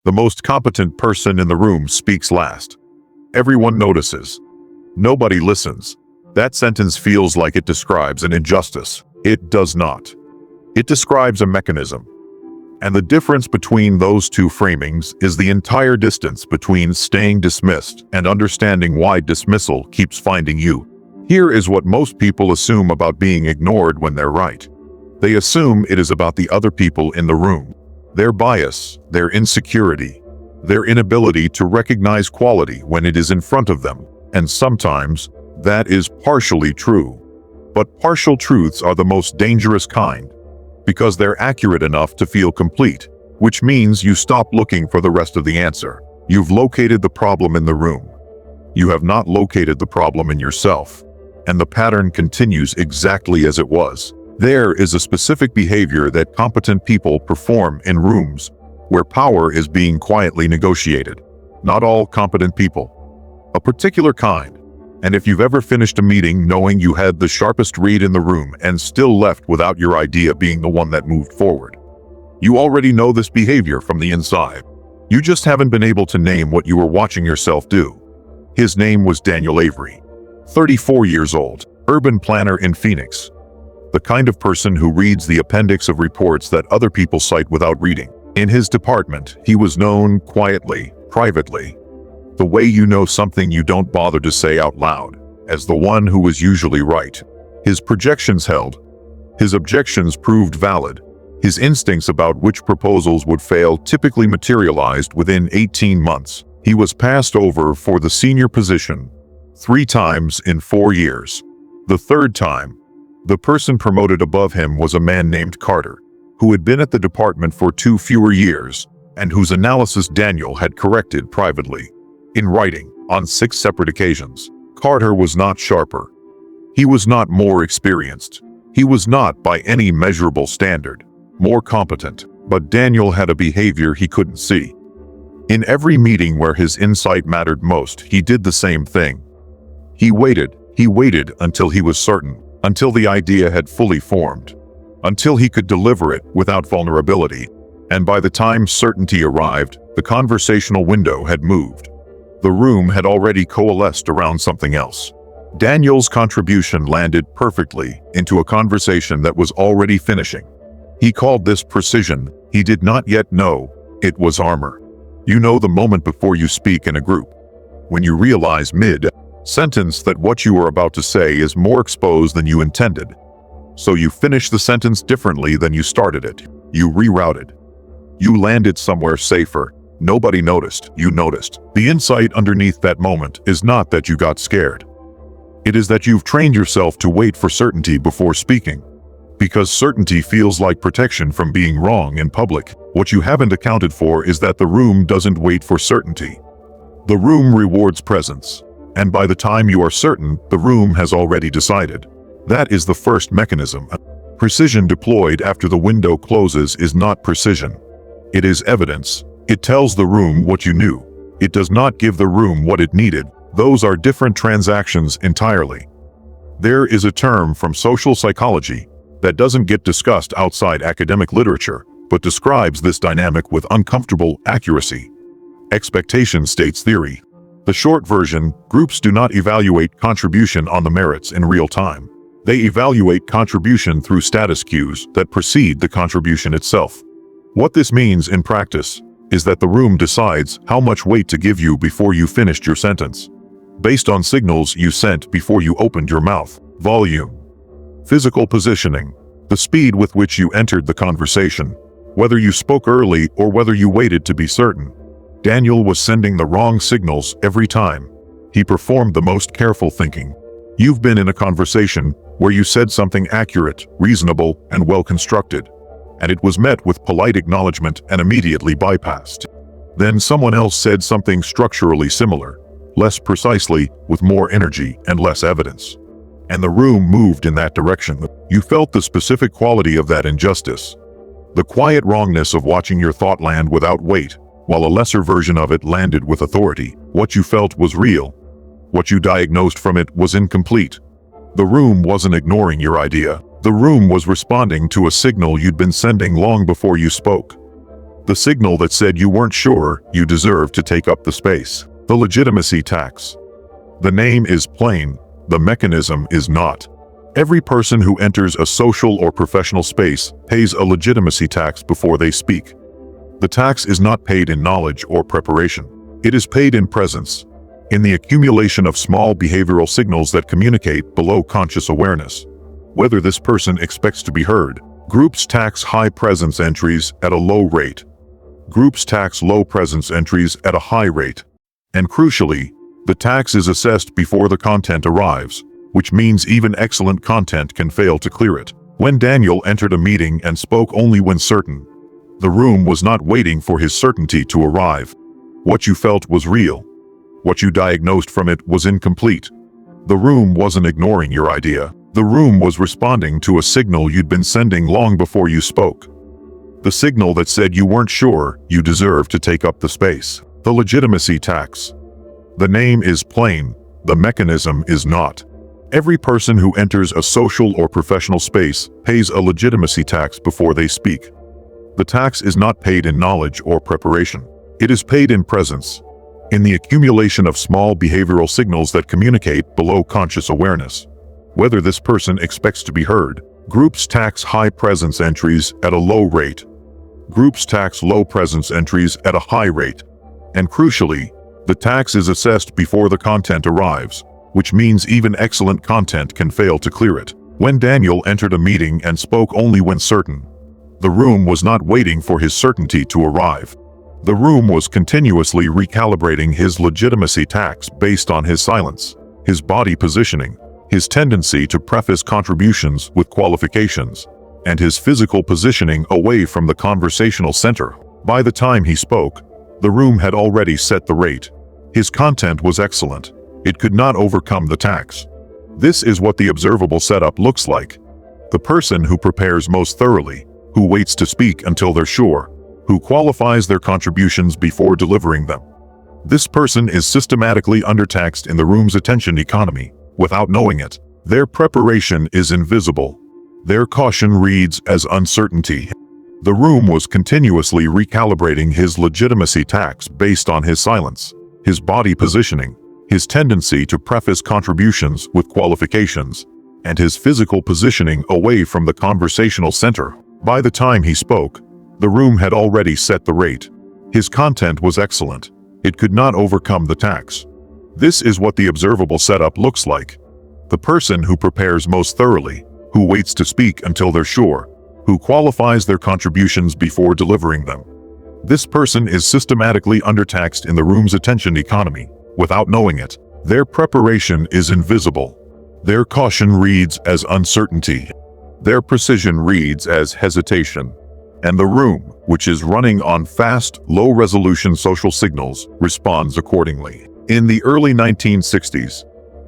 The most competent person in the room speaks last. Everyone notices. Nobody listens. That sentence feels like it describes an injustice. It does not. It describes a mechanism. And the difference between those two framings is the entire distance between staying dismissed and understanding why dismissal keeps finding you. Here is what most people assume about being ignored when they're right. They assume it is about the other people in the room, their bias, their insecurity, their inability to recognize quality when it is in front of them. And sometimes, that is partially true. But partial truths are the most dangerous kind, because they're accurate enough to feel complete, which means you stop looking for the rest of the answer. You've located the problem in the room. You have not located the problem in yourself, and the pattern continues exactly as it was. There is a specific behavior that competent people perform in rooms where power is being quietly negotiated. Not all competent people. A particular kind. And if you've ever finished a meeting knowing you had the sharpest read in the room and still left without your idea being the one that moved forward, you already know this behavior from the inside. You just haven't been able to name what you were watching yourself do. His name was Daniel Avery, 34 years old, urban planner in Phoenix. The kind of person who reads the appendix of reports that other people cite without reading. In his department, he was known quietly, privately, the way you know something you don't bother to say out loud, as the one who was usually right. His projections held. His objections proved valid. His instincts about which proposals would fail typically materialized within 18 months. He was passed over for the senior position 3 times in 4 years. The third time, the person promoted above him was a man named Carter, who had been at the department for 2 fewer years, and whose analysis Daniel had corrected privately. In writing, on 6 separate occasions. Carter was not sharper. He was not more experienced. He was not, by any measurable standard, more competent. But Daniel had a behavior he couldn't see. In every meeting where his insight mattered most, he did the same thing. He waited until he was certain, until the idea had fully formed, until he could deliver it without vulnerability. And by the time certainty arrived, the conversational window had moved. The room had already coalesced around something else. Daniel's contribution landed perfectly into a conversation that was already finishing. He called this precision. He did not yet know it was armor. You know the moment before you speak in a group, when you realize mid-sentence that what you are about to say is more exposed than you intended. So you finish the sentence differently than you started it. You rerouted. You landed somewhere safer. Nobody noticed. You noticed. The insight underneath that moment is not that you got scared. It is that you've trained yourself to wait for certainty before speaking. Because certainty feels like protection from being wrong in public. What you haven't accounted for is that the room doesn't wait for certainty. The room rewards presence. And by the time you are certain, the room has already decided. That is the first mechanism. Precision deployed after the window closes is not precision. It is evidence. It tells the room what you knew. It does not give the room what it needed. Those are different transactions entirely. There is a term from social psychology that doesn't get discussed outside academic literature, but describes this dynamic with uncomfortable accuracy. Expectation states theory. The short version, groups do not evaluate contribution on the merits in real time. They evaluate contribution through status cues that precede the contribution itself. What this means in practice is that the room decides how much weight to give you before you finished your sentence, based on signals you sent before you opened your mouth. Volume, physical positioning, the speed with which you entered the conversation, whether you spoke early or whether you waited to be certain. Daniel was sending the wrong signals every time. He performed the most careful thinking. You've been in a conversation where you said something accurate, reasonable, and well-constructed, and it was met with polite acknowledgement and immediately bypassed. Then someone else said something structurally similar, less precisely, with more energy and less evidence. And the room moved in that direction. You felt the specific quality of that injustice. The quiet wrongness of watching your thought land without weight, while a lesser version of it landed with authority. What you felt was real. What you diagnosed from it was incomplete. The room wasn't ignoring your idea. The room was responding to a signal you'd been sending long before you spoke. The signal that said you weren't sure you deserved to take up the space. The legitimacy tax. The name is plain, the mechanism is not. Every person who enters a social or professional space pays a legitimacy tax before they speak. The tax is not paid in knowledge or preparation. It is paid in presence, in the accumulation of small behavioral signals that communicate below conscious awareness. Whether this person expects to be heard. Groups tax high presence entries at a low rate. Groups tax low presence entries at a high rate. And crucially, the tax is assessed before the content arrives, which means even excellent content can fail to clear it. When Daniel entered a meeting and spoke only when certain, the room was not waiting for his certainty to arrive. What you felt was real. What you diagnosed from it was incomplete. The room wasn't ignoring your idea. The room was responding to a signal you'd been sending long before you spoke. The signal that said you weren't sure you deserved to take up the space. The legitimacy tax. The name is plain, the mechanism is not. Every person who enters a social or professional space pays a legitimacy tax before they speak. The tax is not paid in knowledge or preparation. It is paid in presence, in the accumulation of small behavioral signals that communicate below conscious awareness. Whether this person expects to be heard. Groups tax high presence entries at a low rate. Groups tax low presence entries at a high rate. And crucially, the tax is assessed before the content arrives, which means even excellent content can fail to clear it. When Daniel entered a meeting and spoke only when certain, the room was not waiting for his certainty to arrive. The room was continuously recalibrating his legitimacy tax based on his silence, his body positioning, his tendency to preface contributions with qualifications, and his physical positioning away from the conversational center. By the time he spoke, the room had already set the rate. His content was excellent. It could not overcome the tax. This is what the observable setup looks like. The person who prepares most thoroughly, who waits to speak until they're sure, who qualifies their contributions before delivering them. This person is systematically undertaxed in the room's attention economy, without knowing it. Their preparation is invisible. Their caution reads as uncertainty. The room was continuously recalibrating his legitimacy tax based on his silence, his body positioning, his tendency to preface contributions with qualifications, and his physical positioning away from the conversational center. By the time he spoke, the room had already set the rate. His content was excellent. It could not overcome the tax. This is what the observable setup looks like. The person who prepares most thoroughly, who waits to speak until they're sure, who qualifies their contributions before delivering them. This person is systematically undertaxed in the room's attention economy, without knowing it. Their preparation is invisible. Their caution reads as uncertainty. Their precision reads as hesitation. And the room, which is running on fast, low-resolution social signals, responds accordingly. In the early 1960s,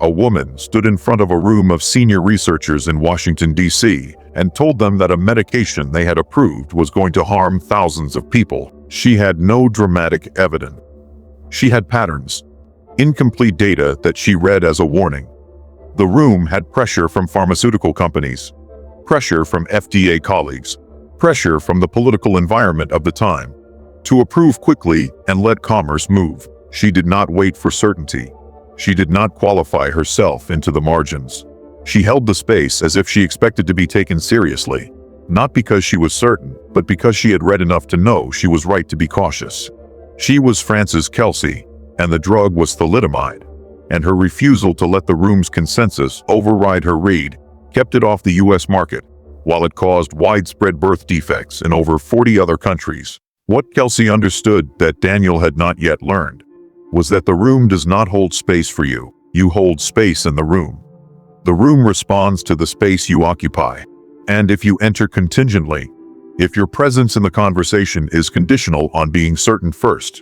a woman stood in front of a room of senior researchers in Washington, D.C., and told them that a medication they had approved was going to harm thousands of people. She had no dramatic evidence. She had patterns, incomplete data that she read as a warning. The room had pressure from pharmaceutical companies, pressure from FDA colleagues, pressure from the political environment of the time, to approve quickly and let commerce move. She did not wait for certainty. She did not qualify herself into the margins. She held the space as if she expected to be taken seriously, not because she was certain, but because she had read enough to know she was right to be cautious. She was Frances Kelsey, and the drug was thalidomide, and her refusal to let the room's consensus override her read kept it off the U.S. market, while it caused widespread birth defects in over 40 other countries. What Kelsey understood that Daniel had not yet learned was that the room does not hold space for you. You hold space in the room. The room responds to the space you occupy. And if you enter contingently, if your presence in the conversation is conditional on being certain first,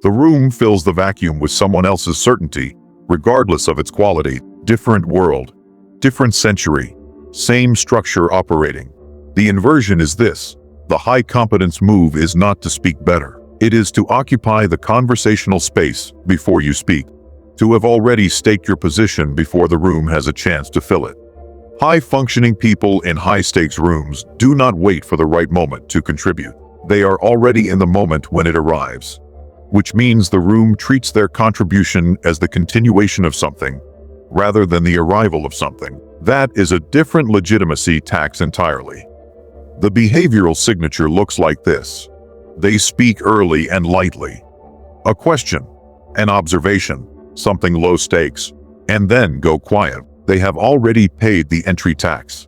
the room fills the vacuum with someone else's certainty, regardless of its quality. Different world, different century, same structure operating. The inversion is this: the high competence move is not to speak better. It is to occupy the conversational space before you speak, to have already staked your position before the room has a chance to fill it. High-functioning people in high-stakes rooms do not wait for the right moment to contribute. They are already in the moment when it arrives, which means the room treats their contribution as the continuation of something, rather than the arrival of something. That is a different legitimacy tax entirely. The behavioral signature looks like this. They speak early and lightly. A question, an observation, something low stakes, and then go quiet. They have already paid the entry tax.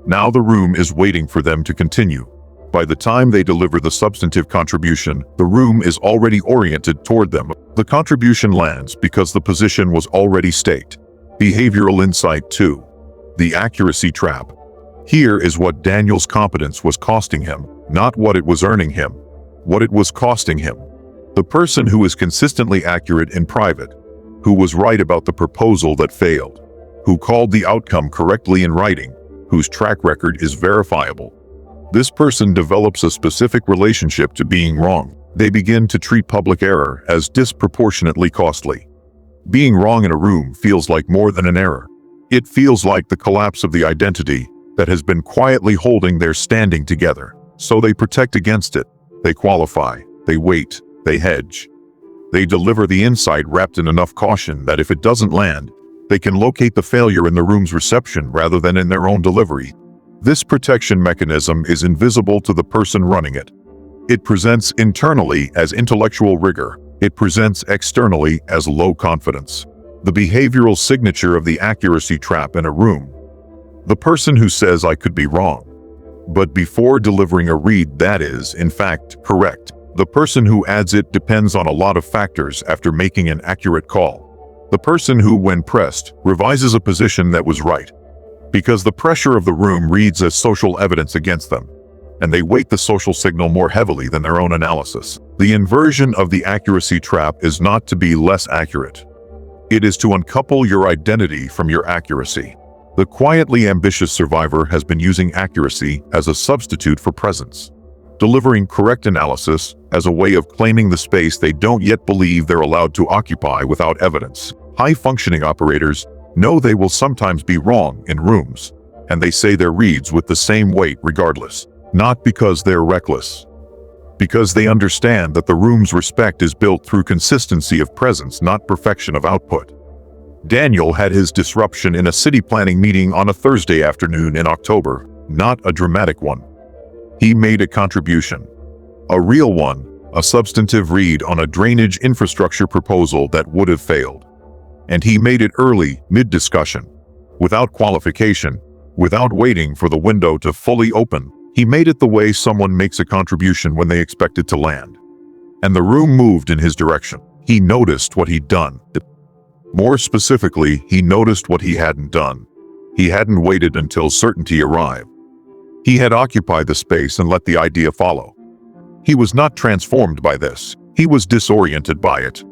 Now the room is waiting for them to continue. By the time they deliver the substantive contribution, the room is already oriented toward them. The contribution lands because the position was already staked. Behavioral insight 2. The accuracy trap. Here is what Daniel's competence was costing him, not what it was earning him, what it was costing him. The person who is consistently accurate in private, who was right about the proposal that failed, who called the outcome correctly in writing, whose track record is verifiable. This person develops a specific relationship to being wrong. They begin to treat public error as disproportionately costly. Being wrong in a room feels like more than an error. It feels like the collapse of the identity that has been quietly holding their standing together. So they protect against it. They qualify. They wait. They hedge. They deliver the insight wrapped in enough caution that if it doesn't land, they can locate the failure in the room's reception rather than in their own delivery. This protection mechanism is invisible to the person running it. It presents internally as intellectual rigor. It presents externally as low confidence. The behavioral signature of the accuracy trap in a room. The person who says I could be wrong, but before delivering a read that is, in fact, correct. The person who adds it depends on a lot of factors after making an accurate call. The person who, when pressed, revises a position that was right, because the pressure of the room reads as social evidence against them, and they weight the social signal more heavily than their own analysis. The inversion of the accuracy trap is not to be less accurate. It is to uncouple your identity from your accuracy. The quietly ambitious survivor has been using accuracy as a substitute for presence, delivering correct analysis as a way of claiming the space they don't yet believe they're allowed to occupy without evidence. High-functioning operators know they will sometimes be wrong in rooms, and they say their reads with the same weight regardless, not because they're reckless, because they understand that the room's respect is built through consistency of presence, not perfection of output. Daniel had his disruption in a city planning meeting on a Thursday afternoon in October, not a dramatic one. He made a contribution, a real one, a substantive read on a drainage infrastructure proposal that would have failed. And he made it early, mid-discussion, without qualification, without waiting for the window to fully open. He made it the way someone makes a contribution when they expect it to land. And the room moved in his direction. He noticed what he'd done. More specifically, he noticed what he hadn't done. He hadn't waited until certainty arrived. He had occupied the space and let the idea follow. He was not transformed by this. He was disoriented by it.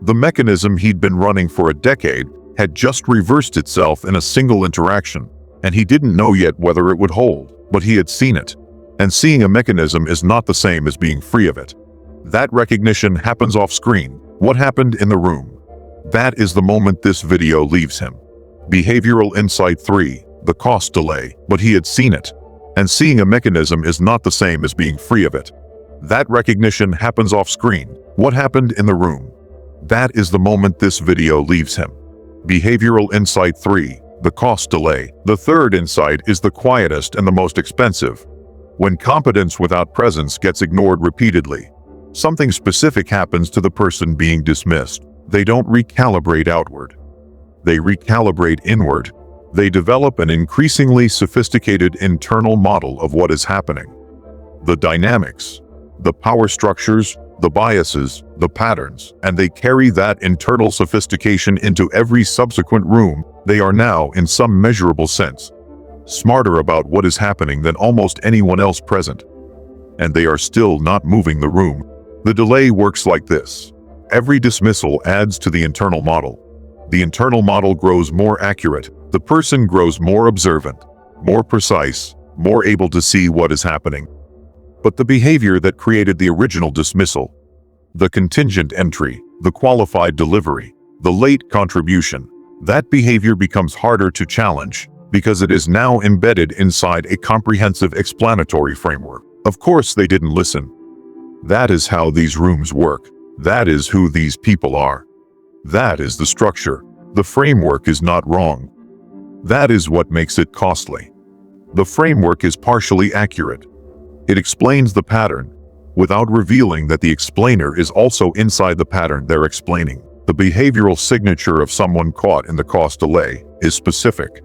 The mechanism he'd been running for a decade had just reversed itself in a single interaction, and he didn't know yet whether it would hold, but he had seen it. And seeing a mechanism is not the same as being free of it. That recognition happens off-screen. What happened in the room? That is the moment this video leaves him. Behavioral insight 3, the cost delay, but he had seen it. And seeing a mechanism is not the same as being free of it. That recognition happens off-screen. What happened in the room? That is the moment this video leaves him. Behavioral insight 3, the cost delay. The third insight is the quietest and the most expensive. When competence without presence gets ignored repeatedly, something specific happens to the person being dismissed. They don't recalibrate outward. They recalibrate inward. They develop an increasingly sophisticated internal model of what is happening. The dynamics, the power structures, the biases, the patterns, and they carry that internal sophistication into every subsequent room. They are now, in some measurable sense, smarter about what is happening than almost anyone else present. And they are still not moving the room. The delay works like this. Every dismissal adds to the internal model. The internal model grows more accurate. The person grows more observant, more precise, more able to see what is happening. But the behavior that created the original dismissal, the contingent entry, the qualified delivery, the late contribution, that behavior becomes harder to challenge because it is now embedded inside a comprehensive explanatory framework. Of course they didn't listen. That is how these rooms work. That is who these people are. That is the structure. The framework is not wrong. That is what makes it costly. The framework is partially accurate. It explains the pattern, without revealing that the explainer is also inside the pattern they're explaining. The behavioral signature of someone caught in the cost delay is specific.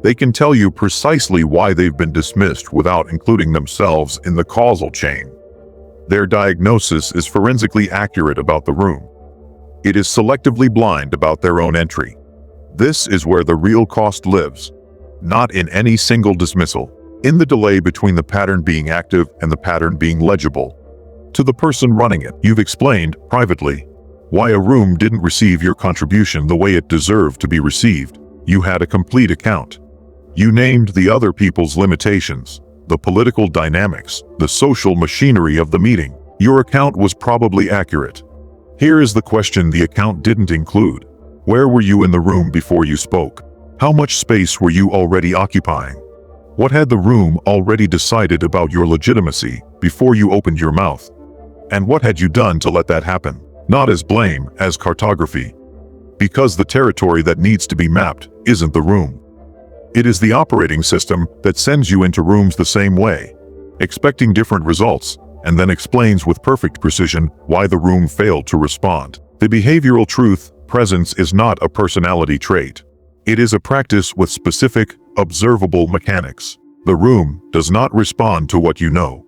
They can tell you precisely why they've been dismissed without including themselves in the causal chain. Their diagnosis is forensically accurate about the room. It is selectively blind about their own entry. This is where the real cost lives, not in any single dismissal, in the delay between the pattern being active and the pattern being legible. To the person running it, you've explained, privately, why a room didn't receive your contribution the way it deserved to be received. You had a complete account. You named the other people's limitations, the political dynamics, the social machinery of the meeting. Your account was probably accurate. Here is the question the account didn't include. Where were you in the room before you spoke? How much space were you already occupying? What had the room already decided about your legitimacy before you opened your mouth? And what had you done to let that happen? Not as blame, as cartography. Because the territory that needs to be mapped isn't the room. It is the operating system that sends you into rooms the same way, expecting different results, and then explains with perfect precision why the room failed to respond. The behavioral truth, presence, is not a personality trait. It is a practice with specific, observable mechanics. The room does not respond to what you know.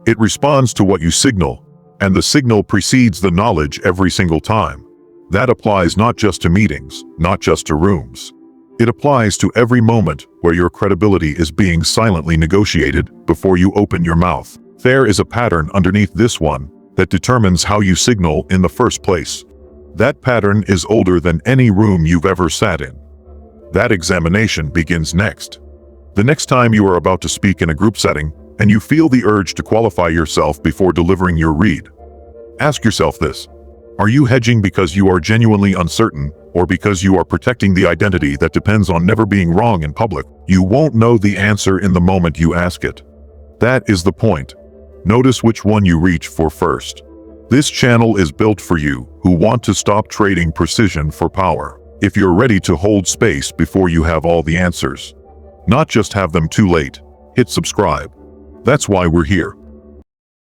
It responds to what you signal, and the signal precedes the knowledge every single time. That applies not just to meetings, not just to rooms. It applies to every moment where your credibility is being silently negotiated before you open your mouth. There is a pattern underneath this one that determines how you signal in the first place. That pattern is older than any room you've ever sat in. That examination begins next. The next time you are about to speak in a group setting and you feel the urge to qualify yourself before delivering your read, ask yourself this: are you hedging because you are genuinely uncertain, or because you are protecting the identity that depends on never being wrong in public? You won't know the answer in the moment you ask it. That is the point. Notice which one you reach for first. This channel is built for you who want to stop trading precision for power. If you're ready to hold space before you have all the answers, not just have them too late, hit subscribe. That's why we're here.